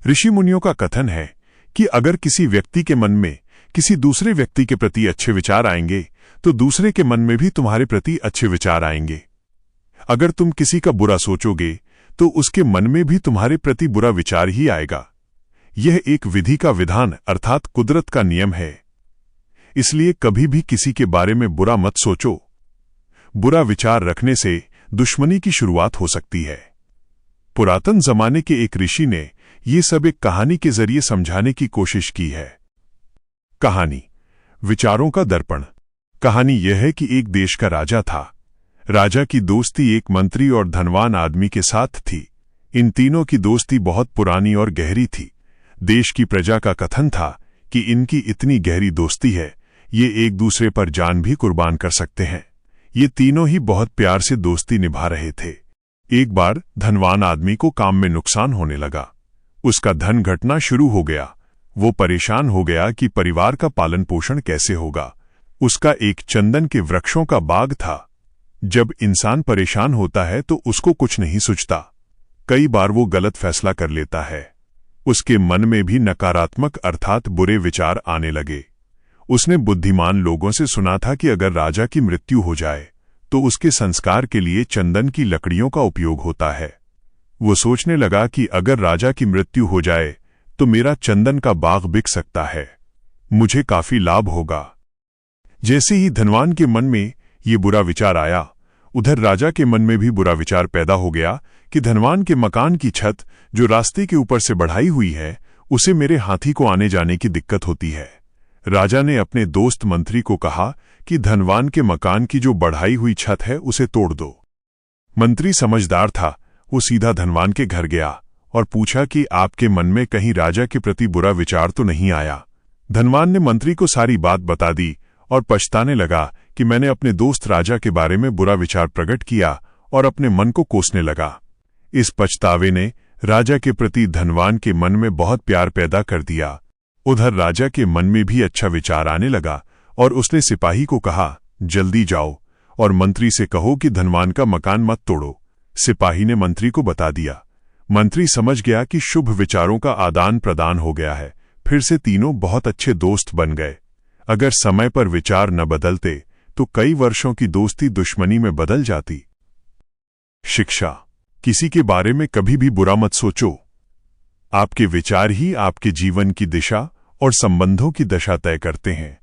ऋषि मुनियों का कथन है कि अगर किसी व्यक्ति के मन में किसी दूसरे व्यक्ति के प्रति अच्छे विचार आएंगे तो दूसरे के मन में भी तुम्हारे प्रति अच्छे विचार आएंगे। अगर तुम किसी का बुरा सोचोगे तो उसके मन में भी तुम्हारे प्रति बुरा विचार ही आएगा। यह एक विधि का विधान अर्थात कुदरत का नियम है। इसलिए कभी भी किसी के बारे में बुरा मत सोचो। बुरा विचार रखने से दुश्मनी की शुरुआत हो सकती है। पुरातन जमाने के एक ऋषि ने ये सब एक कहानी के जरिए समझाने की कोशिश की है। कहानी विचारों का दर्पण। कहानी यह है कि एक देश का राजा था। राजा की दोस्ती एक मंत्री और धनवान आदमी के साथ थी। इन तीनों की दोस्ती बहुत पुरानी और गहरी थी। देश की प्रजा का कथन था कि इनकी इतनी गहरी दोस्ती है, ये एक दूसरे पर जान भी कुर्बान कर सकते हैं। ये तीनों ही बहुत प्यार से दोस्ती निभा रहे थे। एक बार धनवान आदमी को काम में नुकसान होने लगा। उसका धन घटना शुरू हो गया। वो परेशान हो गया कि परिवार का पालन पोषण कैसे होगा। उसका एक चंदन के वृक्षों का बाग था। जब इंसान परेशान होता है तो उसको कुछ नहीं सूझता। कई बार वो गलत फैसला कर लेता है। उसके मन में भी नकारात्मक अर्थात बुरे विचार आने लगे। उसने बुद्धिमान लोगों से सुना था कि अगर राजा की मृत्यु हो जाए तो उसके संस्कार के लिए चंदन की लकड़ियों का उपयोग होता है। वो सोचने लगा कि अगर राजा की मृत्यु हो जाए तो मेरा चंदन का बाग बिक सकता है, मुझे काफी लाभ होगा। जैसे ही धनवान के मन में ये बुरा विचार आया, उधर राजा के मन में भी बुरा विचार पैदा हो गया कि धनवान के मकान की छत जो रास्ते के ऊपर से बढ़ाई हुई है, उसे मेरे हाथी को आने जाने की दिक्कत होती है। राजा ने अपने दोस्त मंत्री को कहा कि धनवान के मकान की जो बढ़ाई हुई छत है उसे तोड़ दो। मंत्री समझदार था। वो सीधा धनवान के घर गया और पूछा कि आपके मन में कहीं राजा के प्रति बुरा विचार तो नहीं आया। धनवान ने मंत्री को सारी बात बता दी और पछताने लगा कि मैंने अपने दोस्त राजा के बारे में बुरा विचार प्रकट किया और अपने मन को कोसने लगा। इस पछतावे ने राजा के प्रति धनवान के मन में बहुत प्यार पैदा कर दिया। उधर राजा के मन में भी अच्छा विचार आने लगा और उसने सिपाही को कहा, जल्दी जाओ और मंत्री से कहो कि धनवान का मकान मत तोड़ो। सिपाही ने मंत्री को बता दिया। मंत्री समझ गया कि शुभ विचारों का आदान प्रदान हो गया है। फिर से तीनों बहुत अच्छे दोस्त बन गए। अगर समय पर विचार न बदलते तो कई वर्षों की दोस्ती दुश्मनी में बदल जाती। शिक्षा। किसी के बारे में कभी भी बुरा मत सोचो। आपके विचार ही आपके जीवन की दिशा और संबंधों की दशा तय करते हैं।